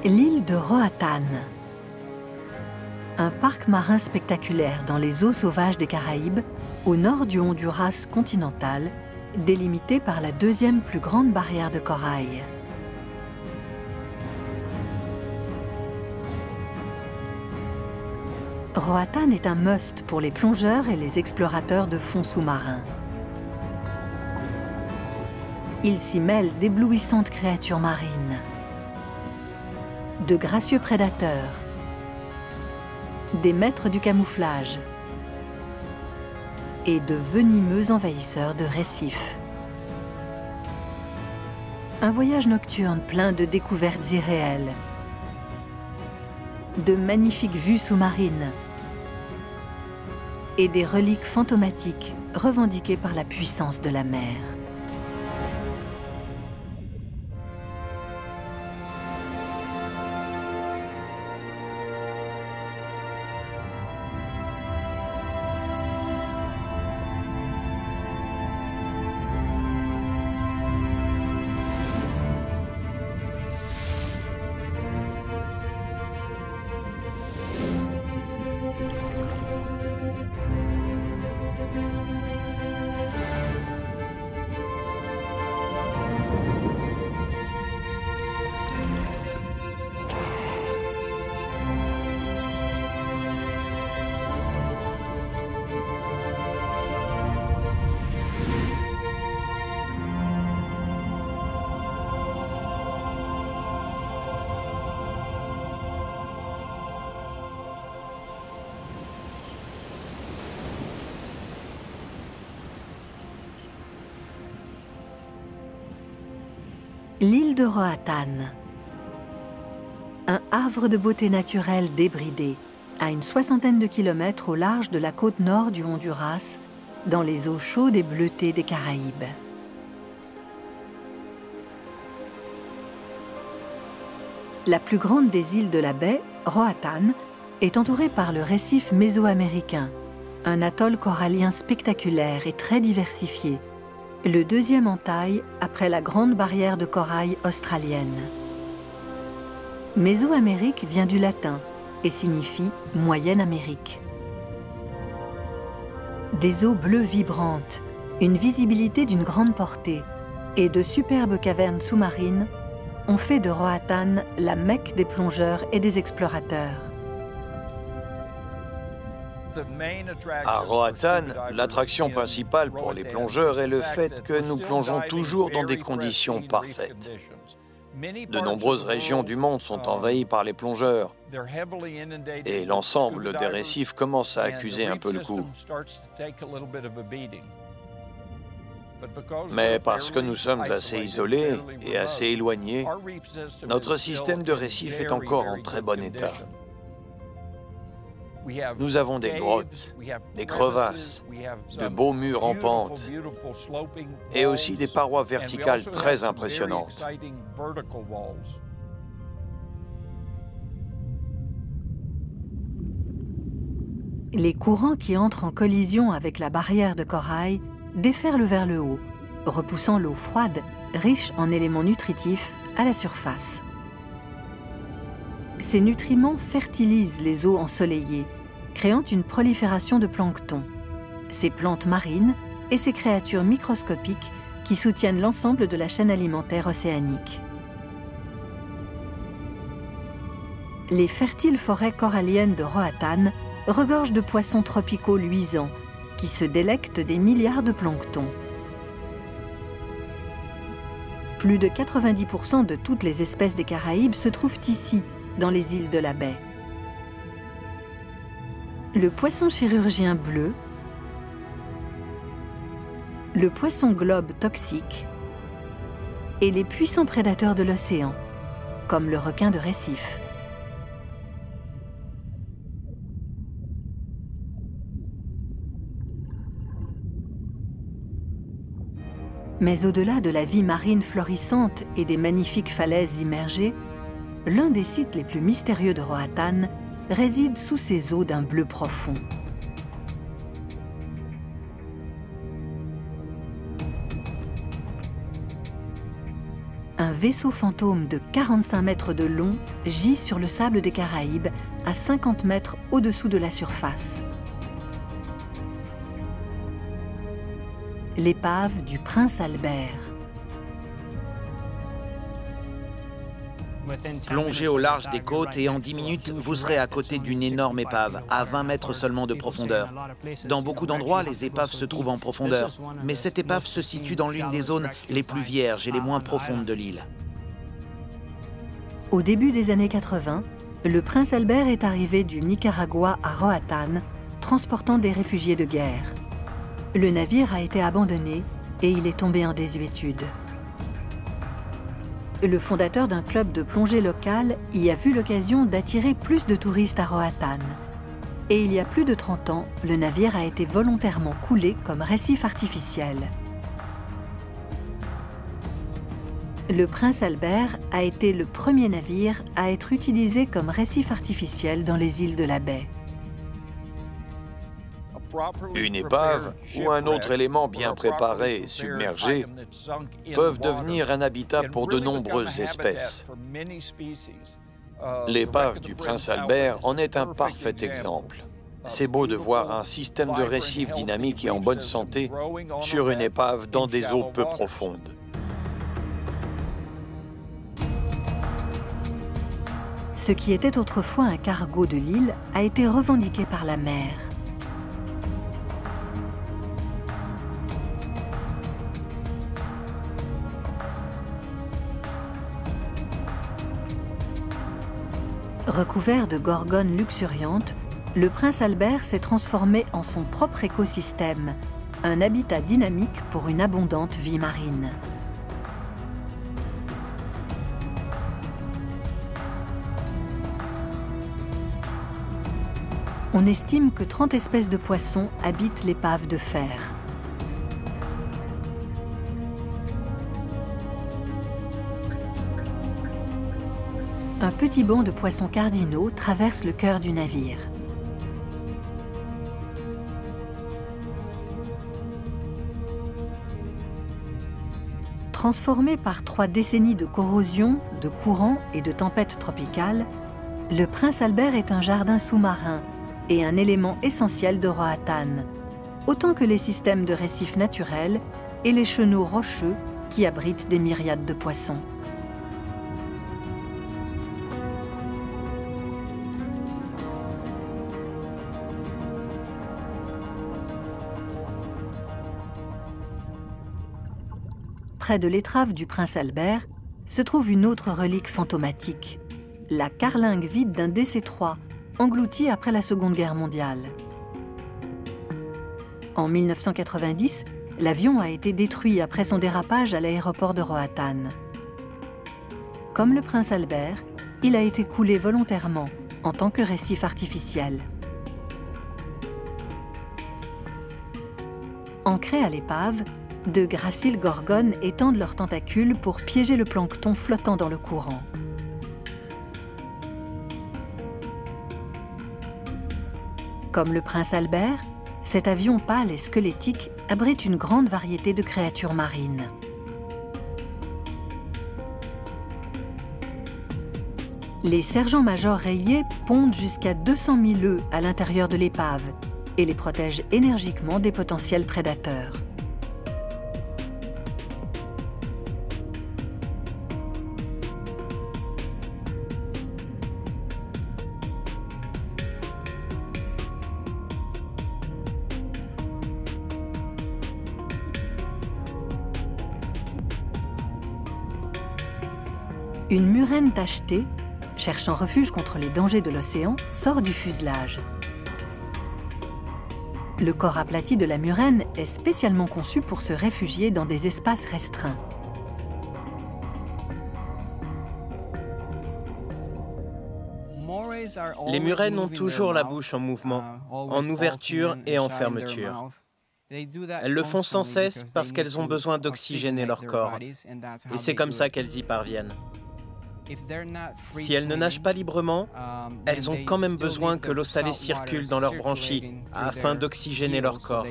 L'île de Roatán. Un parc marin spectaculaire dans les eaux sauvages des Caraïbes, au nord du Honduras continental, délimité par la deuxième plus grande barrière de corail. Roatán est un must pour les plongeurs et les explorateurs de fonds sous-marins. Il s'y mêle d'éblouissantes créatures marines, de gracieux prédateurs, des maîtres du camouflage et de venimeux envahisseurs de récifs. Un voyage nocturne plein de découvertes irréelles, de magnifiques vues sous-marines et des reliques fantomatiques revendiquées par la puissance de la mer. L'île de Roatán. Un havre de beauté naturelle débridé, à une 60aine de kilomètres au large de la côte nord du Honduras, dans les eaux chaudes et bleutées des Caraïbes. La plus grande des îles de la baie, Roatán, est entourée par le récif mésoaméricain, un atoll corallien spectaculaire et très diversifié, le deuxième en taille après la grande barrière de corail australienne. Mésoamérique vient du latin et signifie Moyenne Amérique. Des eaux bleues vibrantes, une visibilité d'une grande portée et de superbes cavernes sous-marines ont fait de Roatán la Mecque des plongeurs et des explorateurs. À Roatán, l'attraction principale pour les plongeurs est le fait que nous plongeons toujours dans des conditions parfaites. De nombreuses régions du monde sont envahies par les plongeurs et l'ensemble des récifs commence à accuser un peu le coup. Mais parce que nous sommes assez isolés et assez éloignés, notre système de récifs est encore en très bon état. Nous avons des grottes, des crevasses, de beaux murs en pente et aussi des parois verticales très impressionnantes. Les courants qui entrent en collision avec la barrière de corail déferlent vers le haut, repoussant l'eau froide, riche en éléments nutritifs, à la surface. Ces nutriments fertilisent les eaux ensoleillées, créant une prolifération de plancton, ces plantes marines et ces créatures microscopiques qui soutiennent l'ensemble de la chaîne alimentaire océanique. Les fertiles forêts coralliennes de Roatán regorgent de poissons tropicaux luisants qui se délectent des milliards de plancton. Plus de 90% de toutes les espèces des Caraïbes se trouvent ici, dans les îles de la baie. Le poisson chirurgien bleu, le poisson globe toxique et les puissants prédateurs de l'océan, comme le requin de récif. Mais au-delà de la vie marine florissante et des magnifiques falaises immergées, l'un des sites les plus mystérieux de Roatán réside sous ces eaux d'un bleu profond. Un un vaisseau fantôme de 45 mètres de long gît sur le sable des Caraïbes, à 50 mètres au-dessous de la surface. L'épave du Prince Albert. Plongez au large des côtes et en 10 minutes, vous serez à côté d'une énorme épave, à 20 mètres seulement de profondeur. Dans beaucoup d'endroits, les épaves se trouvent en profondeur, mais cette épave se situe dans l'une des zones les plus vierges et les moins profondes de l'île. Au début des années 80, le Prince Albert est arrivé du Nicaragua à Roatán, transportant des réfugiés de guerre. Le navire a été abandonné et il est tombé en désuétude. Le fondateur d'un club de plongée local y a vu l'occasion d'attirer plus de touristes à Roatán. Et il y a plus de 30 ans, le navire a été volontairement coulé comme récif artificiel. Le Prince Albert a été le premier navire à être utilisé comme récif artificiel dans les îles de la baie. Une épave ou un autre élément bien préparé et submergé peuvent devenir un habitat pour de nombreuses espèces. L'épave du Prince Albert en est un parfait exemple. C'est beau de voir un système de récif dynamique et en bonne santé sur une épave dans des eaux peu profondes. Ce qui était autrefois un cargo de l'île a été revendiqué par la mer. Recouvert de gorgones luxuriantes, le Prince Albert s'est transformé en son propre écosystème, un habitat dynamique pour une abondante vie marine. On estime que 30 espèces de poissons habitent l'épave de fer. Un petit banc de poissons cardinaux traverse le cœur du navire. Transformé par 3 décennies de corrosion, de courants et de tempêtes tropicales, le Prince Albert est un jardin sous-marin et un élément essentiel de Roatán, autant que les systèmes de récifs naturels et les chenaux rocheux qui abritent des myriades de poissons. Près de l'étrave du Prince Albert se trouve une autre relique fantomatique, la carlingue vide d'un DC-3, englouti après la Seconde Guerre mondiale. En 1990, l'avion a été détruit après son dérapage à l'aéroport de Roatán. Comme le Prince Albert, il a été coulé volontairement en tant que récif artificiel. Ancrés à l'épave, de graciles gorgones étendent leurs tentacules pour piéger le plancton flottant dans le courant. Comme le Prince Albert, cet avion pâle et squelettique abrite une grande variété de créatures marines. Les sergents-majors rayés pondent jusqu'à 200 000 œufs à l'intérieur de l'épave et les protègent énergiquement des potentiels prédateurs. Une murène tachetée, cherchant refuge contre les dangers de l'océan, sort du fuselage. Le corps aplati de la murène est spécialement conçu pour se réfugier dans des espaces restreints. Les murènes ont toujours la bouche en mouvement, en ouverture et en fermeture. Elles le font sans cesse parce qu'elles ont besoin d'oxygéner leur corps. Et c'est comme ça qu'elles y parviennent. Si elles ne nagent pas librement, elles ont quand même besoin que l'eau salée circule dans leurs branchies afin d'oxygéner leur corps.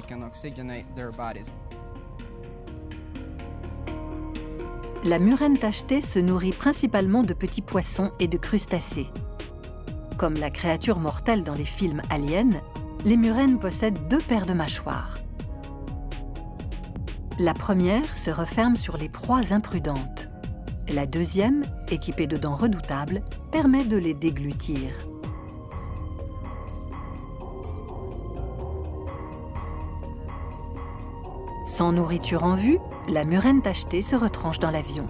La murène tachetée se nourrit principalement de petits poissons et de crustacés. Comme la créature mortelle dans les films Alien, les murènes possèdent 2 paires de mâchoires. La première se referme sur les proies imprudentes. La deuxième, équipée de dents redoutables, permet de les déglutir. Sans nourriture en vue, la murène tachetée se retranche dans l'avion.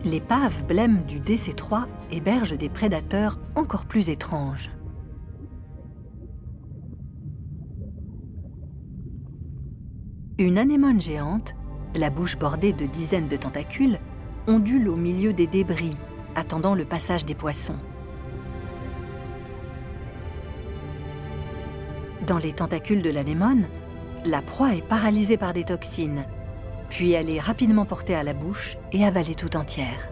L'épave blême du DC-3 héberge des prédateurs encore plus étranges. Une anémone géante, la bouche bordée de dizaines de tentacules, ondule au milieu des débris, attendant le passage des poissons. Dans les tentacules de l'anémone, la proie est paralysée par des toxines, puis elle est rapidement portée à la bouche et avalée tout entière.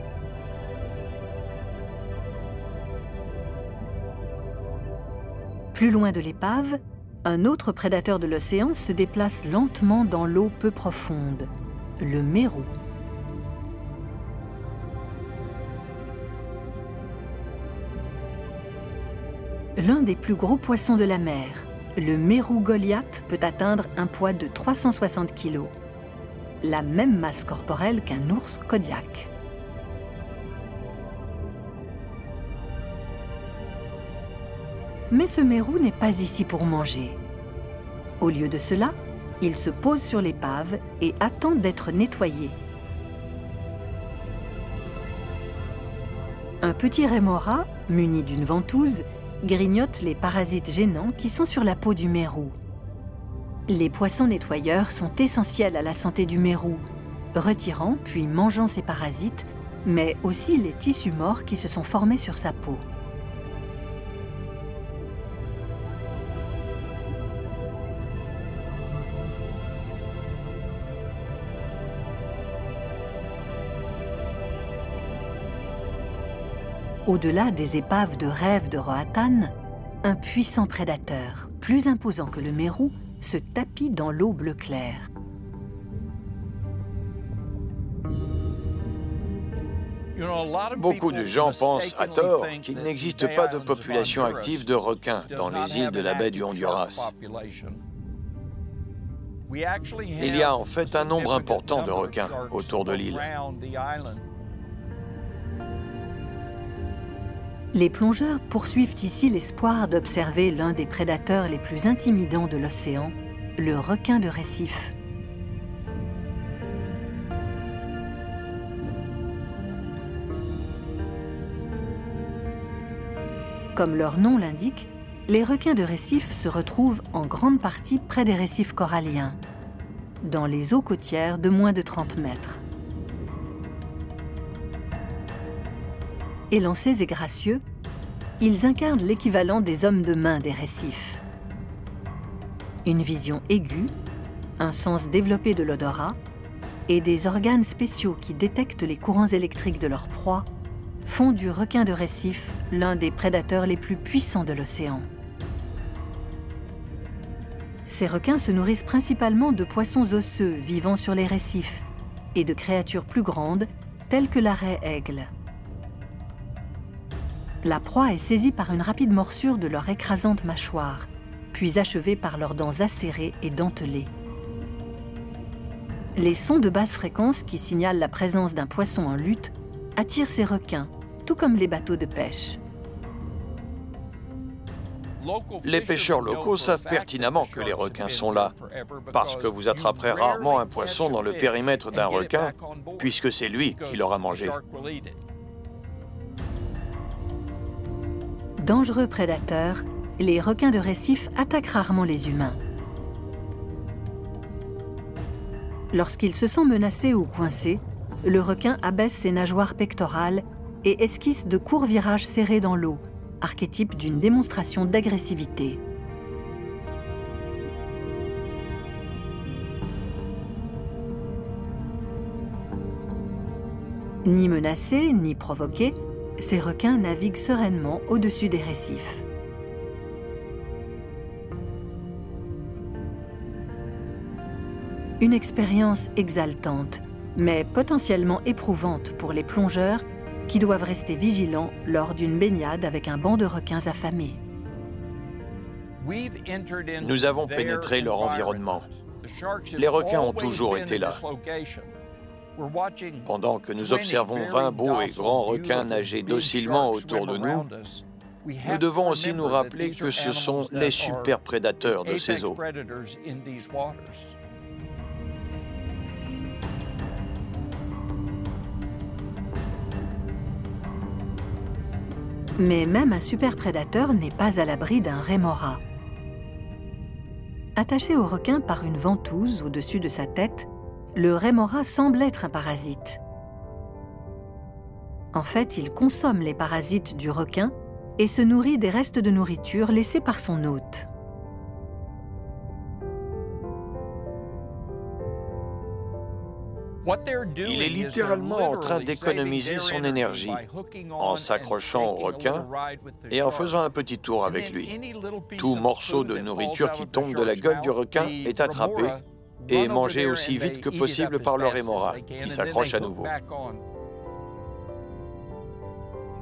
Plus loin de l'épave, un autre prédateur de l'océan se déplace lentement dans l'eau peu profonde, le mérou. L'un des plus gros poissons de la mer, le mérou Goliath peut atteindre un poids de 360 kg, la même masse corporelle qu'un ours Kodiak. Mais ce mérou n'est pas ici pour manger. Au lieu de cela, il se pose sur l'épave et attend d'être nettoyé. Un petit rémora, muni d'une ventouse, grignote les parasites gênants qui sont sur la peau du mérou. Les poissons nettoyeurs sont essentiels à la santé du mérou, retirant puis mangeant ces parasites, mais aussi les tissus morts qui se sont formés sur sa peau. Au-delà des épaves de rêve de Roatan, un puissant prédateur, plus imposant que le mérou, se tapit dans l'eau bleu clair. Beaucoup de gens pensent, à tort, qu'il n'existe pas de population active de requins dans les îles de la baie du Honduras. Il y a en fait un nombre important de requins autour de l'île. Les plongeurs poursuivent ici l'espoir d'observer l'un des prédateurs les plus intimidants de l'océan, le requin de récif. Comme leur nom l'indique, les requins de récif se retrouvent en grande partie près des récifs coralliens, dans les eaux côtières de moins de 30 mètres. Élancés et gracieux, ils incarnent l'équivalent des hommes de main des récifs. Une vision aiguë, un sens développé de l'odorat et des organes spéciaux qui détectent les courants électriques de leur proie font du requin de récif l'un des prédateurs les plus puissants de l'océan. Ces requins se nourrissent principalement de poissons osseux vivant sur les récifs et de créatures plus grandes telles que la raie aigle. La proie est saisie par une rapide morsure de leur écrasante mâchoire, puis achevée par leurs dents acérées et dentelées. Les sons de basse fréquence qui signalent la présence d'un poisson en lutte attirent ces requins, tout comme les bateaux de pêche. Les pêcheurs locaux savent pertinemment que les requins sont là, parce que vous attraperez rarement un poisson dans le périmètre d'un requin, puisque c'est lui qui l'aura mangé. Dangereux prédateurs, les requins de récif attaquent rarement les humains. Lorsqu'il se sent menacé ou coincé, le requin abaisse ses nageoires pectorales et esquisse de courts virages serrés dans l'eau, archétype d'une démonstration d'agressivité. Ni menacés, ni provoqués, ces requins naviguent sereinement au-dessus des récifs. Une expérience exaltante, mais potentiellement éprouvante pour les plongeurs qui doivent rester vigilants lors d'une baignade avec un banc de requins affamés. Nous avons pénétré leur environnement. Les requins ont toujours été là. Pendant que nous observons 20 beaux et grands requins nager docilement autour de nous, nous devons aussi nous rappeler que ce sont les super prédateurs de ces eaux. Mais même un super prédateur n'est pas à l'abri d'un rémora. Attaché au requin par une ventouse au-dessus de sa tête, le rémora semble être un parasite. En fait, il consomme les parasites du requin et se nourrit des restes de nourriture laissés par son hôte. Il est littéralement en train d'économiser son énergie en s'accrochant au requin et en faisant un petit tour avec lui. Tout morceau de nourriture qui tombe de la gueule du requin est attrapé et mangé aussi vite que possible par le rémora, qui s'accroche à nouveau.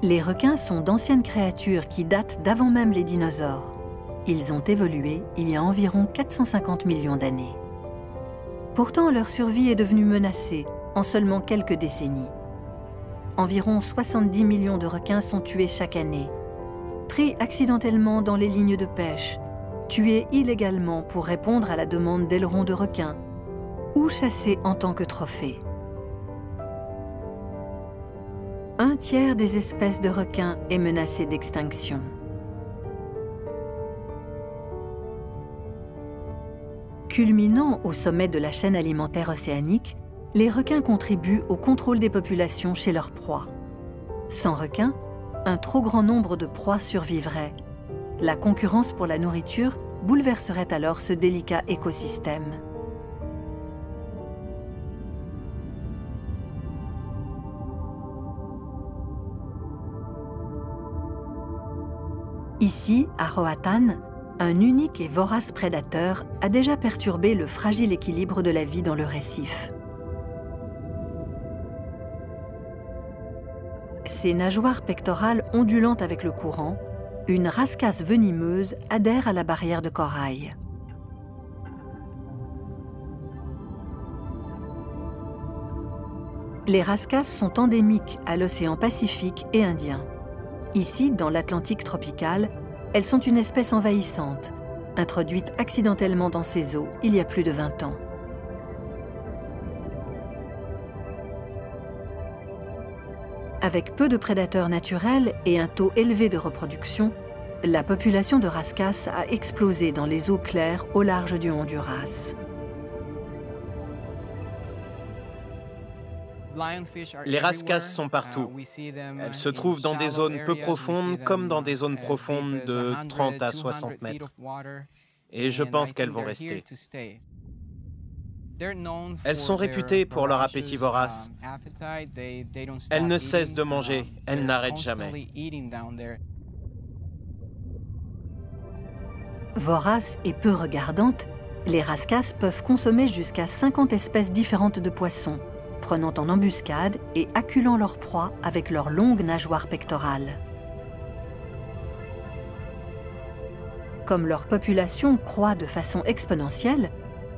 Les requins sont d'anciennes créatures qui datent d'avant même les dinosaures. Ils ont évolué il y a environ 450 millions d'années. Pourtant, leur survie est devenue menacée en seulement quelques décennies. Environ 70 millions de requins sont tués chaque année, pris accidentellement dans les lignes de pêche, tués illégalement pour répondre à la demande d'ailerons de requins, ou chassés en tant que trophée. Un tiers des espèces de requins est menacé d'extinction. Culminant au sommet de la chaîne alimentaire océanique, les requins contribuent au contrôle des populations chez leurs proies. Sans requins, un trop grand nombre de proies survivraient. La concurrence pour la nourriture bouleverserait alors ce délicat écosystème. Ici, à Roatan, un unique et vorace prédateur a déjà perturbé le fragile équilibre de la vie dans le récif. Ses nageoires pectorales ondulantes avec le courant, une rascasse venimeuse adhère à la barrière de corail. Les rascasses sont endémiques à l'océan Pacifique et Indien. Ici, dans l'Atlantique tropical, elles sont une espèce envahissante, introduite accidentellement dans ces eaux il y a plus de 20 ans. Avec peu de prédateurs naturels et un taux élevé de reproduction, la population de rascasses a explosé dans les eaux claires au large du Honduras. Les rascasses sont partout. Elles se trouvent dans des zones peu profondes comme dans des zones profondes de 30 à 60 mètres. Et je pense qu'elles vont rester. Elles sont réputées pour leur appétit vorace. Elles ne cessent de manger, elles n'arrêtent jamais. Voraces et peu regardantes, les rascasses peuvent consommer jusqu'à 50 espèces différentes de poissons, prenant en embuscade et acculant leur proie avec leurs longues nageoires pectorales. Comme leur population croît de façon exponentielle,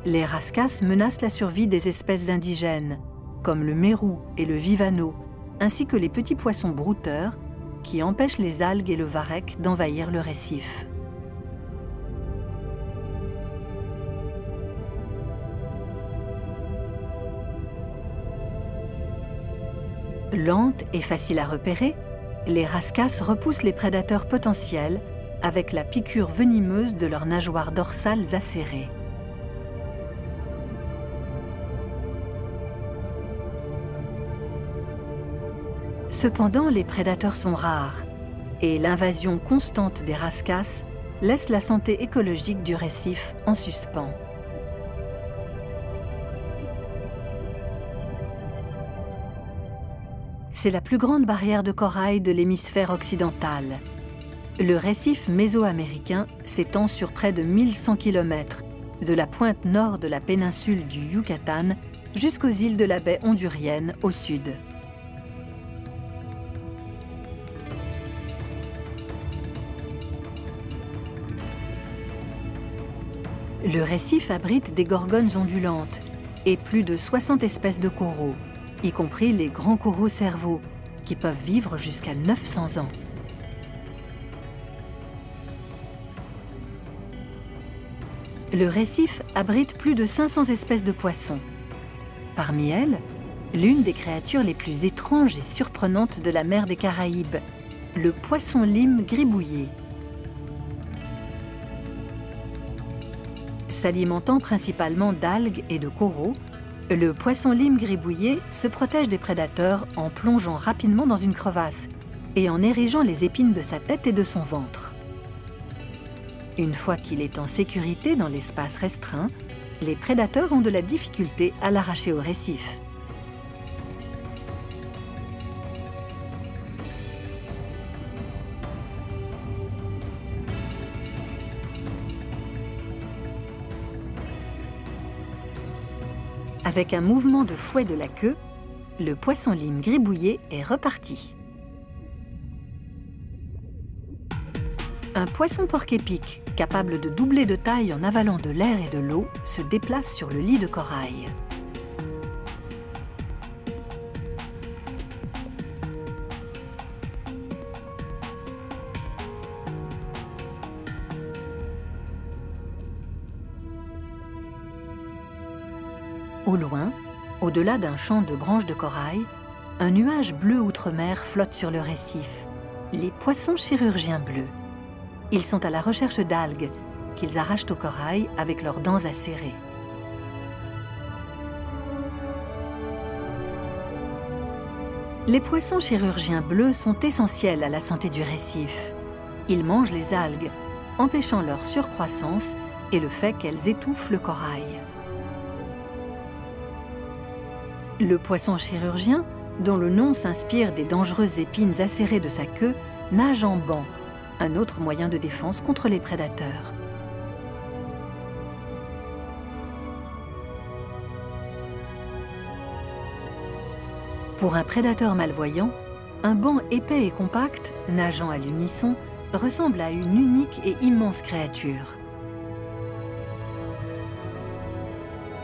les rascasses menacent la survie des espèces indigènes, comme le mérou et le vivano, ainsi que les petits poissons brouteurs qui empêchent les algues et le varech d'envahir le récif. Lentes et faciles à repérer, les rascasses repoussent les prédateurs potentiels avec la piqûre venimeuse de leurs nageoires dorsales acérées. Cependant, les prédateurs sont rares et l'invasion constante des rascasses laisse la santé écologique du récif en suspens. C'est la plus grande barrière de corail de l'hémisphère occidental. Le récif mésoaméricain s'étend sur près de 1100 km, de la pointe nord de la péninsule du Yucatan jusqu'aux îles de la baie hondurienne au sud. Le récif abrite des gorgones ondulantes et plus de 60 espèces de coraux, y compris les grands coraux cerveaux, qui peuvent vivre jusqu'à 900 ans. Le récif abrite plus de 500 espèces de poissons. Parmi elles, l'une des créatures les plus étranges et surprenantes de la mer des Caraïbes, le poisson-lime gribouillé. S'alimentant principalement d'algues et de coraux, le poisson-lime gribouillé se protège des prédateurs en plongeant rapidement dans une crevasse et en érigeant les épines de sa tête et de son ventre. Une fois qu'il est en sécurité dans l'espace restreint, les prédateurs ont de la difficulté à l'arracher au récif. Avec un mouvement de fouet de la queue, le poisson-lime gribouillé est reparti. Un poisson porc-épic, capable de doubler de taille en avalant de l'air et de l'eau, se déplace sur le lit de corail. Au loin, au-delà d'un champ de branches de corail, un nuage bleu outre-mer flotte sur le récif. Les poissons chirurgiens bleus. Ils sont à la recherche d'algues qu'ils arrachent au corail avec leurs dents acérées. Les poissons chirurgiens bleus sont essentiels à la santé du récif. Ils mangent les algues, empêchant leur surcroissance et le fait qu'elles étouffent le corail. Le poisson chirurgien, dont le nom s'inspire des dangereuses épines acérées de sa queue, nage en banc, un autre moyen de défense contre les prédateurs. Pour un prédateur malvoyant, un banc épais et compact, nageant à l'unisson, ressemble à une unique et immense créature.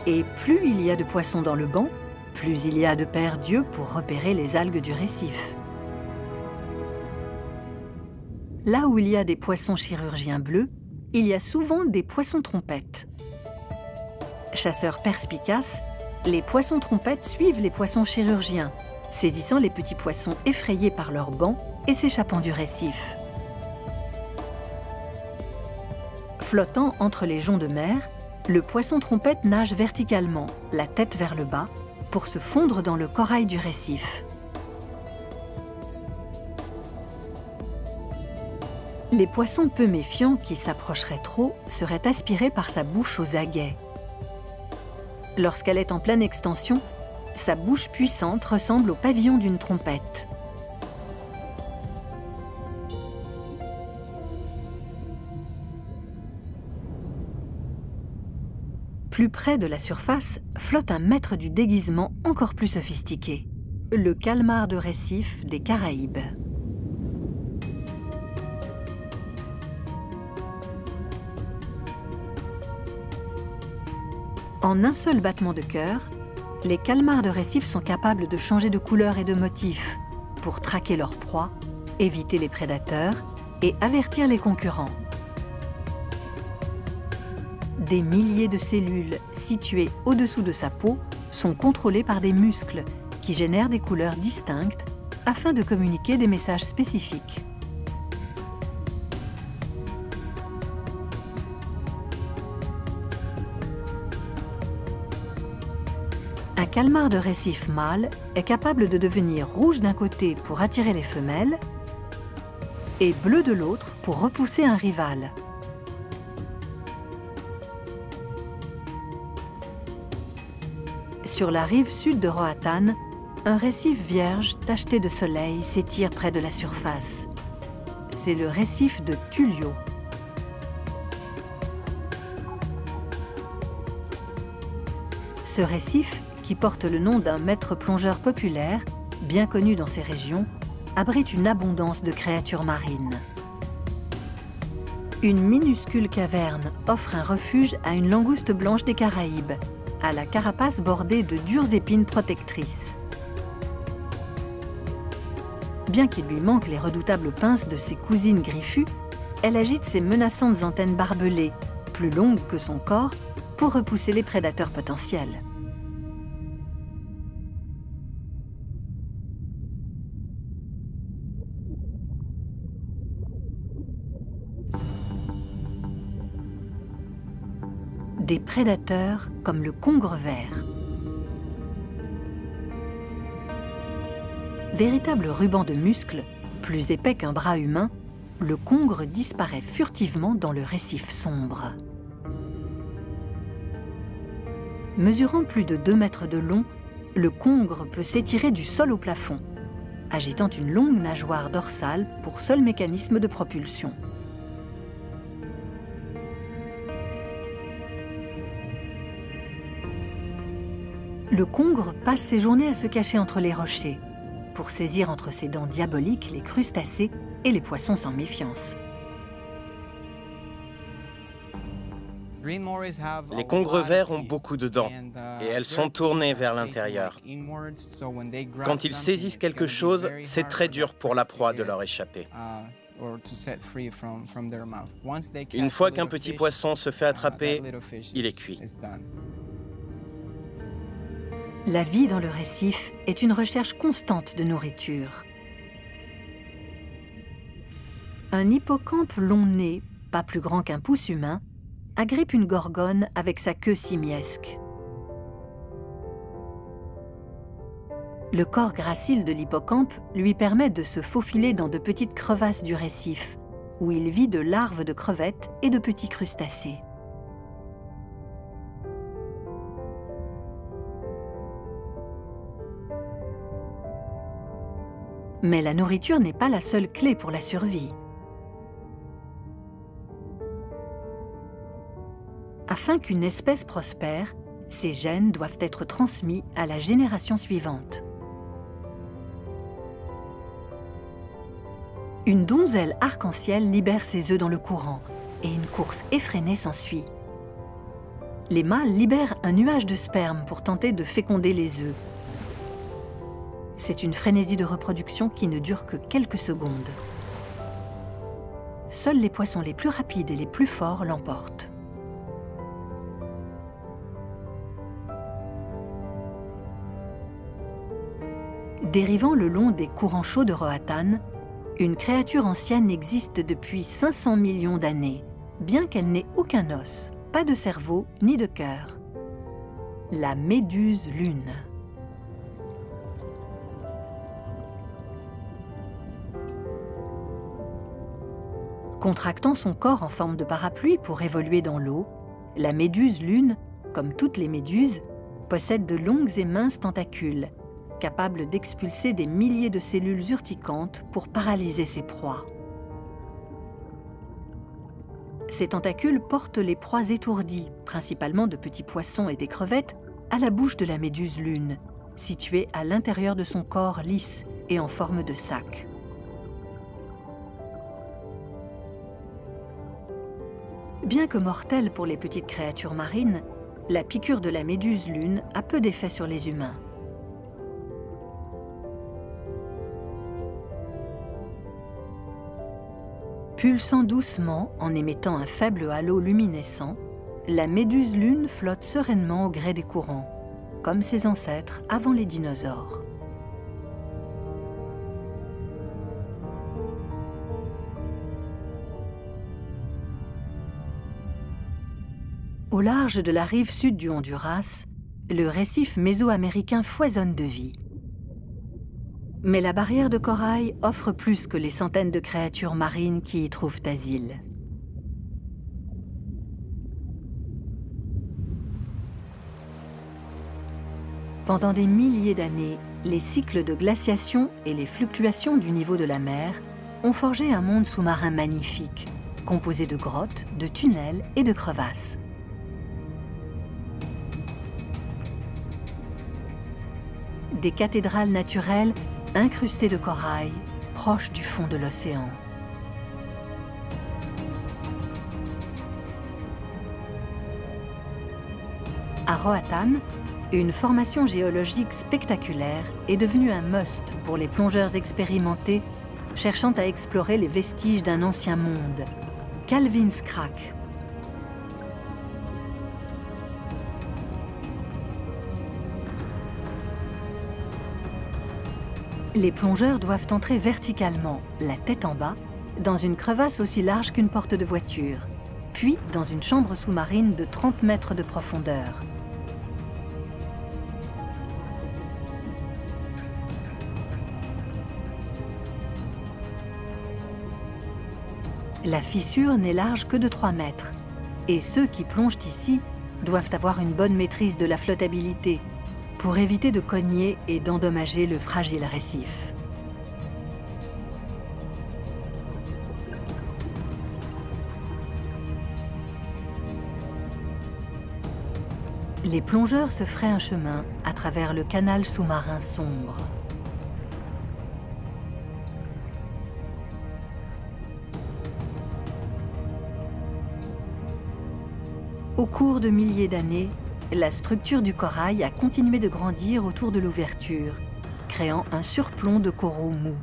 Et plus il y a de poissons dans le banc, plus il y a de paires d'yeux pour repérer les algues du récif. Là où il y a des poissons chirurgiens bleus, il y a souvent des poissons trompettes. Chasseurs perspicaces, les poissons trompettes suivent les poissons chirurgiens, saisissant les petits poissons effrayés par leur banc et s'échappant du récif. Flottant entre les joncs de mer, le poisson trompette nage verticalement, la tête vers le bas, pour se fondre dans le corail du récif. Les poissons peu méfiants qui s'approcheraient trop seraient aspirés par sa bouche aux aguets. Lorsqu'elle est en pleine extension, sa bouche puissante ressemble au pavillon d'une trompette. Plus près de la surface, flotte un maître du déguisement encore plus sophistiqué, le calmar de récif des Caraïbes. En un seul battement de cœur, les calmars de récif sont capables de changer de couleur et de motif pour traquer leur proie, éviter les prédateurs et avertir les concurrents. Des milliers de cellules situées au-dessous de sa peau sont contrôlées par des muscles qui génèrent des couleurs distinctes afin de communiquer des messages spécifiques. Un calmar de récif mâle est capable de devenir rouge d'un côté pour attirer les femelles et bleu de l'autre pour repousser un rival. Sur la rive sud de Roatan, un récif vierge tacheté de soleil s'étire près de la surface. C'est le récif de Tullio. Ce récif, qui porte le nom d'un maître plongeur populaire, bien connu dans ces régions, abrite une abondance de créatures marines. Une minuscule caverne offre un refuge à une langouste blanche des Caraïbes, à la carapace bordée de dures épines protectrices. Bien qu'il lui manque les redoutables pinces de ses cousines griffues, elle agite ses menaçantes antennes barbelées, plus longues que son corps, pour repousser les prédateurs potentiels. Des prédateurs comme le congre vert. Véritable ruban de muscles, plus épais qu'un bras humain, le congre disparaît furtivement dans le récif sombre. Mesurant plus de 2 mètres de long, le congre peut s'étirer du sol au plafond, agitant une longue nageoire dorsale pour seul mécanisme de propulsion. Le congre passe ses journées à se cacher entre les rochers, pour saisir entre ses dents diaboliques les crustacés et les poissons sans méfiance. Les congres verts ont beaucoup de dents et elles sont tournées vers l'intérieur. Quand ils saisissent quelque chose, c'est très dur pour la proie de leur échapper. Une fois qu'un petit poisson se fait attraper, il est cuit. La vie dans le récif est une recherche constante de nourriture. Un hippocampe long-nez, pas plus grand qu'un pouce humain, agrippe une gorgone avec sa queue simiesque. Le corps gracile de l'hippocampe lui permet de se faufiler dans de petites crevasses du récif, où il vit de larves de crevettes et de petits crustacés. Mais la nourriture n'est pas la seule clé pour la survie. Afin qu'une espèce prospère, ses gènes doivent être transmis à la génération suivante. Une donzelle arc-en-ciel libère ses œufs dans le courant et une course effrénée s'ensuit. Les mâles libèrent un nuage de sperme pour tenter de féconder les œufs. C'est une frénésie de reproduction qui ne dure que quelques secondes. Seuls les poissons les plus rapides et les plus forts l'emportent. Dérivant le long des courants chauds de Roatan, une créature ancienne existe depuis 500 millions d'années, bien qu'elle n'ait aucun os, pas de cerveau ni de cœur. La méduse lune. Contractant son corps en forme de parapluie pour évoluer dans l'eau, la méduse lune, comme toutes les méduses, possède de longues et minces tentacules, capables d'expulser des milliers de cellules urticantes pour paralyser ses proies. Ces tentacules portent les proies étourdies, principalement de petits poissons et des crevettes, à la bouche de la méduse lune, située à l'intérieur de son corps lisse et en forme de sac. Bien que mortelle pour les petites créatures marines, la piqûre de la méduse lune a peu d'effet sur les humains. Pulsant doucement en émettant un faible halo luminescent, la méduse lune flotte sereinement au gré des courants, comme ses ancêtres avant les dinosaures. Au large de la rive sud du Honduras, le récif mésoaméricain foisonne de vie. Mais la barrière de corail offre plus que les centaines de créatures marines qui y trouvent asile. Pendant des milliers d'années, les cycles de glaciation et les fluctuations du niveau de la mer ont forgé un monde sous-marin magnifique, composé de grottes, de tunnels et de crevasses. des cathédrales naturelles incrustées de corail, proches du fond de l'océan. À Roatan, une formation géologique spectaculaire est devenue un must pour les plongeurs expérimentés cherchant à explorer les vestiges d'un ancien monde, Calvin's Crack. Les plongeurs doivent entrer verticalement, la tête en bas, dans une crevasse aussi large qu'une porte de voiture, puis dans une chambre sous-marine de 30 mètres de profondeur. La fissure n'est large que de 3 mètres, et ceux qui plongent ici doivent avoir une bonne maîtrise de la flottabilité pour éviter de cogner et d'endommager le fragile récif. Les plongeurs se feraient un chemin à travers le canal sous-marin sombre. Au cours de milliers d'années, la structure du corail a continué de grandir autour de l'ouverture, créant un surplomb de coraux mous.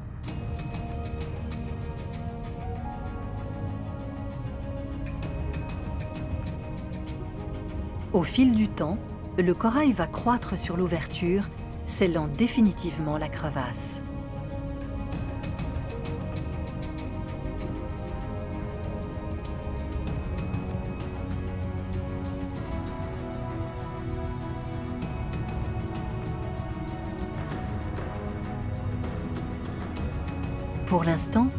Au fil du temps, le corail va croître sur l'ouverture, scellant définitivement la crevasse. Pour l'instant,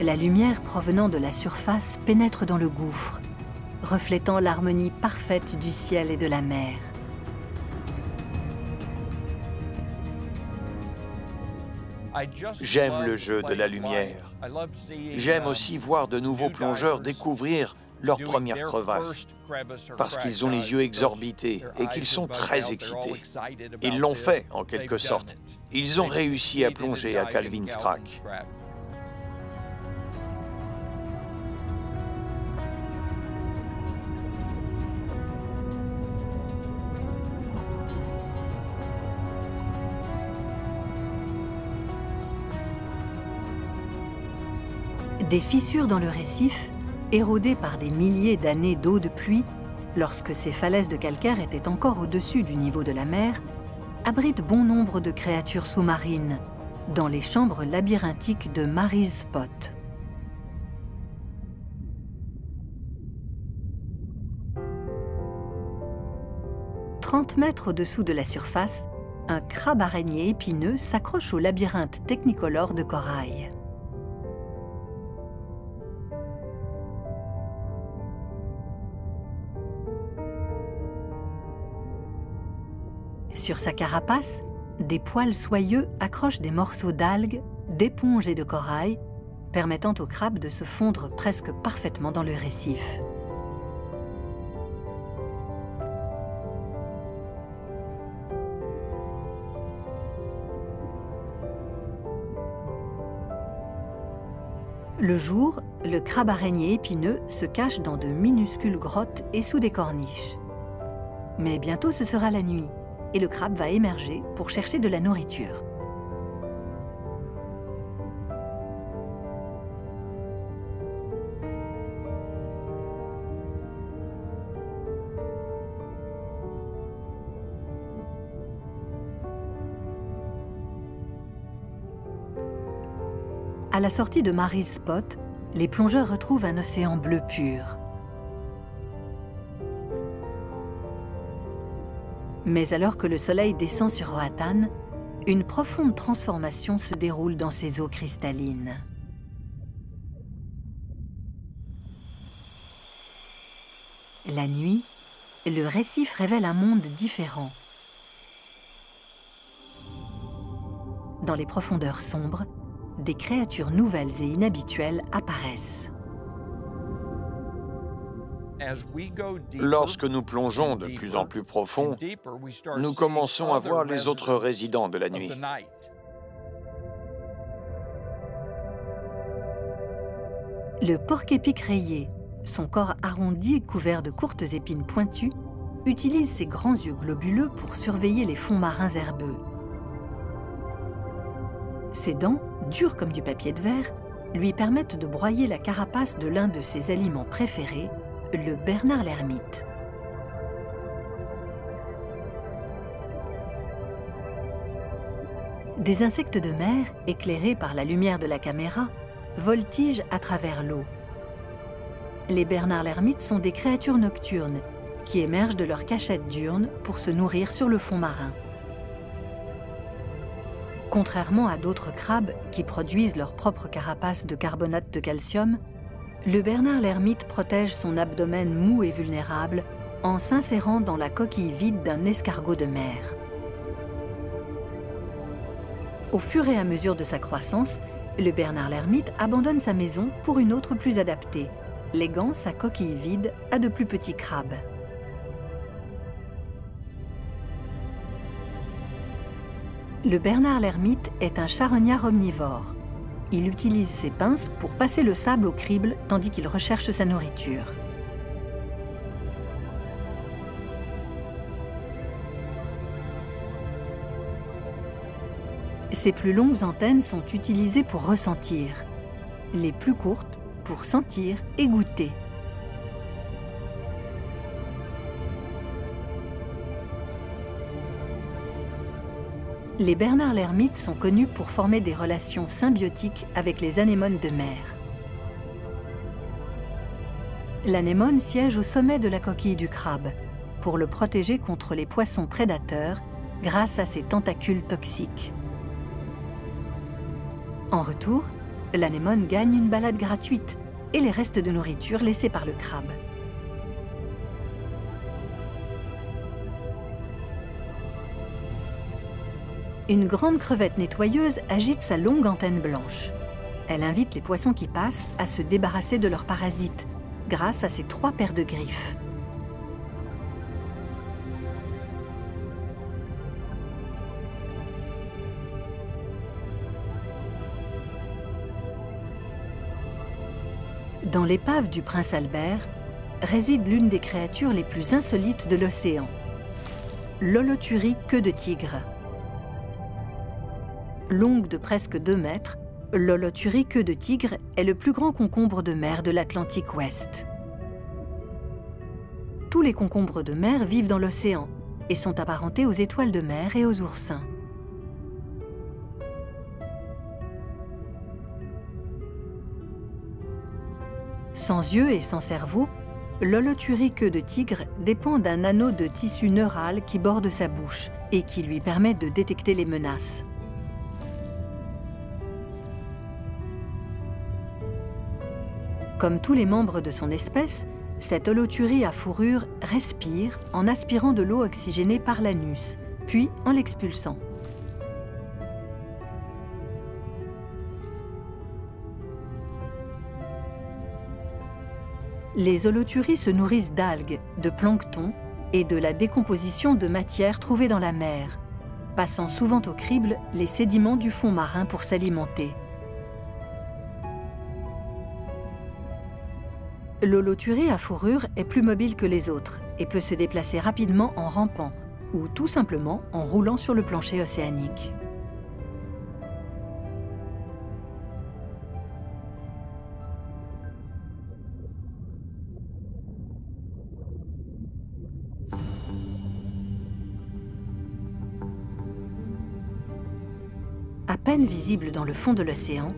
la lumière provenant de la surface pénètre dans le gouffre, reflétant l'harmonie parfaite du ciel et de la mer. J'aime le jeu de la lumière. J'aime aussi voir de nouveaux plongeurs découvrir leur première crevasse, parce qu'ils ont les yeux exorbités et qu'ils sont très excités. Ils l'ont fait, en quelque sorte. Ils ont réussi à plonger à Calvin's Crack. Des fissures dans le récif, érodées par des milliers d'années d'eau de pluie, lorsque ces falaises de calcaire étaient encore au-dessus du niveau de la mer, abritent bon nombre de créatures sous-marines, dans les chambres labyrinthiques de Mary's Spot. « 30 mètres au-dessous de la surface, un crabe-araignée épineux s'accroche au labyrinthe technicolore de corail. Sur sa carapace, des poils soyeux accrochent des morceaux d'algues, d'éponges et de corail, permettant au crabe de se fondre presque parfaitement dans le récif. Le jour, le crabe-araignée épineux se cache dans de minuscules grottes et sous des corniches. Mais bientôt ce sera la nuit, et le crabe va émerger pour chercher de la nourriture. À la sortie de Mary's Spot, les plongeurs retrouvent un océan bleu pur. Mais alors que le soleil descend sur Roatan, une profonde transformation se déroule dans ces eaux cristallines. La nuit, le récif révèle un monde différent. Dans les profondeurs sombres, des créatures nouvelles et inhabituelles apparaissent. Lorsque nous plongeons de plus en plus profond, nous commençons à voir les autres résidents de la nuit. Le porc-épic rayé, son corps arrondi et couvert de courtes épines pointues, utilise ses grands yeux globuleux pour surveiller les fonds marins herbeux. Ses dents, dures comme du papier de verre, lui permettent de broyer la carapace de l'un de ses aliments préférés, le bernard l'ermite. Des insectes de mer, éclairés par la lumière de la caméra, voltigent à travers l'eau. Les bernards l'ermite sont des créatures nocturnes qui émergent de leur cachette diurne pour se nourrir sur le fond marin. Contrairement à d'autres crabes qui produisent leur propre carapace de carbonate de calcium, le bernard l'ermite protège son abdomen mou et vulnérable en s'insérant dans la coquille vide d'un escargot de mer. Au fur et à mesure de sa croissance, le bernard l'ermite abandonne sa maison pour une autre plus adaptée, léguant sa coquille vide à de plus petits crabes. Le bernard l'ermite est un charognard omnivore. Il utilise ses pinces pour passer le sable au crible tandis qu'il recherche sa nourriture. Ses plus longues antennes sont utilisées pour ressentir, les plus courtes pour sentir et goûter. Les bernards l'ermite sont connus pour former des relations symbiotiques avec les anémones de mer. L'anémone siège au sommet de la coquille du crabe pour le protéger contre les poissons prédateurs grâce à ses tentacules toxiques. En retour, l'anémone gagne une balade gratuite et les restes de nourriture laissés par le crabe. Une grande crevette nettoyeuse agite sa longue antenne blanche. Elle invite les poissons qui passent à se débarrasser de leurs parasites grâce à ses 3 paires de griffes. Dans l'épave du prince Albert réside l'une des créatures les plus insolites de l'océan, l'holothurie queue de tigre. Longue de presque 2 mètres, l'holothurie queue de tigre est le plus grand concombre de mer de l'Atlantique Ouest. Tous les concombres de mer vivent dans l'océan et sont apparentés aux étoiles de mer et aux oursins. Sans yeux et sans cerveau, l'holothurie queue de tigre dépend d'un anneau de tissu neural qui borde sa bouche et qui lui permet de détecter les menaces. Comme tous les membres de son espèce, cette holothurie à fourrure respire en aspirant de l'eau oxygénée par l'anus, puis en l'expulsant. Les holothuries se nourrissent d'algues, de plancton et de la décomposition de matières trouvées dans la mer, passant souvent au crible les sédiments du fond marin pour s'alimenter. L'holothurie à fourrure est plus mobile que les autres et peut se déplacer rapidement en rampant ou tout simplement en roulant sur le plancher océanique. À peine visible dans le fond de l'océan,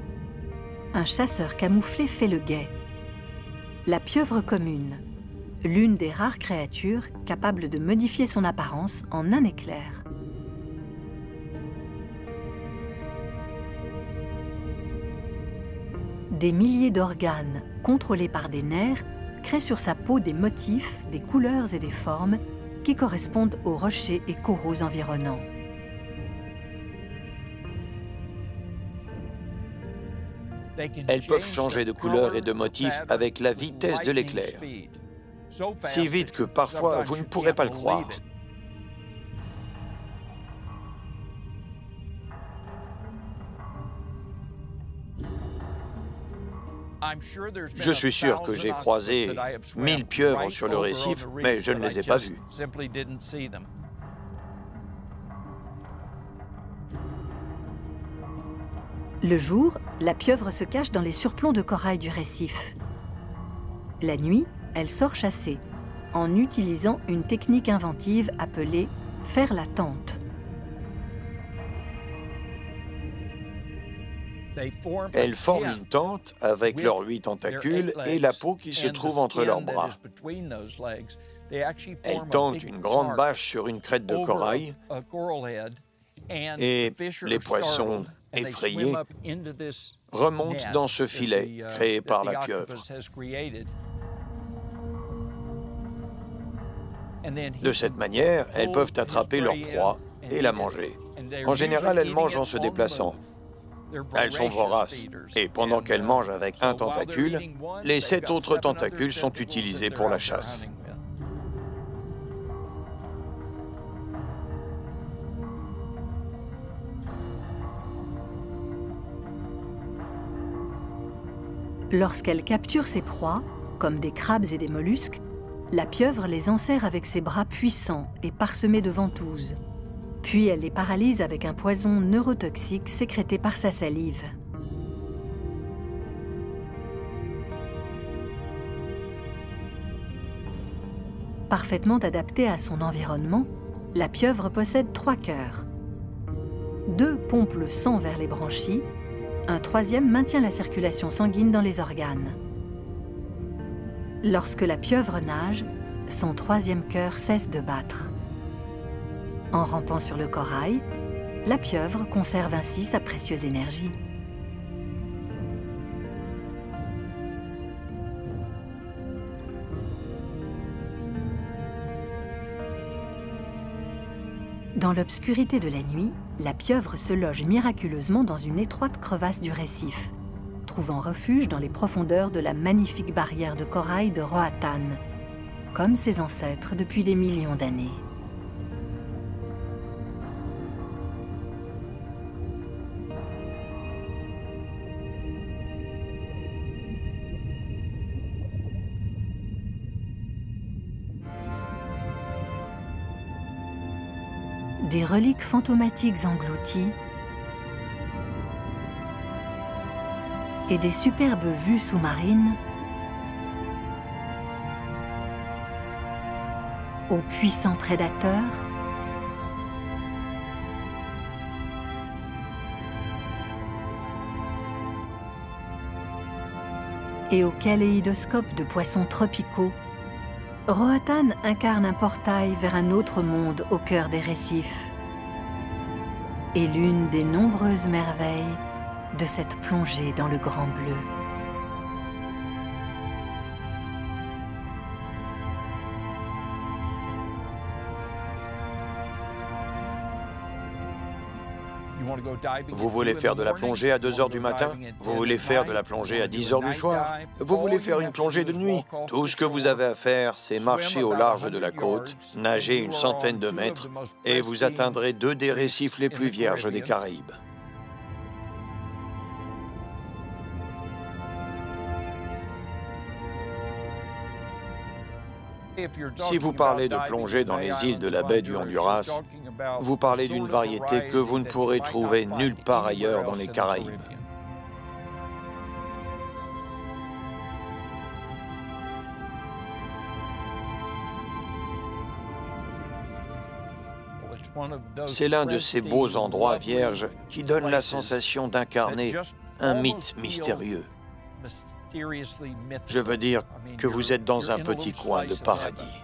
un chasseur camouflé fait le guet. La pieuvre commune, l'une des rares créatures capables de modifier son apparence en un éclair. Des milliers d'organes contrôlés par des nerfs créent sur sa peau des motifs, des couleurs et des formes qui correspondent aux rochers et coraux environnants. Elles peuvent changer de couleur et de motif avec la vitesse de l'éclair. si vite que parfois vous ne pourrez pas le croire. Je suis sûr que j'ai croisé 1000 pieuvres sur le récif, mais je ne les ai pas vues. Le jour, la pieuvre se cache dans les surplombs de corail du récif. La nuit, elle sort chasser, en utilisant une technique inventive appelée « faire la tente ». Elles forment une tente avec leurs 8 tentacules et la peau qui se trouve entre leurs bras. Elles tendent une grande bâche sur une crête de corail et les poissons effrayés remontent dans ce filet créé par la pieuvre. De cette manière, elles peuvent attraper leur proie et la manger. En général, elles mangent en se déplaçant. Elles sont voraces, et pendant qu'elles mangent avec un tentacule, les 7 autres tentacules sont utilisés pour la chasse. Lorsqu'elle capture ses proies, comme des crabes et des mollusques, la pieuvre les enserre avec ses bras puissants et parsemés de ventouses. Puis elle les paralyse avec un poison neurotoxique sécrété par sa salive. Parfaitement adaptée à son environnement, la pieuvre possède 3 cœurs. 2 pompent le sang vers les branchies, un 3e maintient la circulation sanguine dans les organes. Lorsque la pieuvre nage, son 3e cœur cesse de battre. En rampant sur le corail, la pieuvre conserve ainsi sa précieuse énergie. Dans l'obscurité de la nuit, la pieuvre se loge miraculeusement dans une étroite crevasse du récif, trouvant refuge dans les profondeurs de la magnifique barrière de corail de Roatan, comme ses ancêtres depuis des millions d'années. Des reliques fantomatiques englouties et des superbes vues sous-marines aux puissants prédateurs et aux kaléidoscopes de poissons tropicaux, Roatan incarne un portail vers un autre monde au cœur des récifs et l'une des nombreuses merveilles de cette plongée dans le grand bleu. Vous voulez faire de la plongée à 2 heures du matin? Vous voulez faire de la plongée à 10 heures du soir? Vous voulez faire une plongée de nuit? Tout ce que vous avez à faire, c'est marcher au large de la côte, nager une centaine de mètres, et vous atteindrez 2 des récifs les plus vierges des Caraïbes. Si vous parlez de plongée dans les îles de la baie du Honduras, vous parlez d'une variété que vous ne pourrez trouver nulle part ailleurs dans les Caraïbes. C'est l'un de ces beaux endroits vierges qui donne la sensation d'incarner un mythe mystérieux. Je veux dire que vous êtes dans un petit coin de paradis.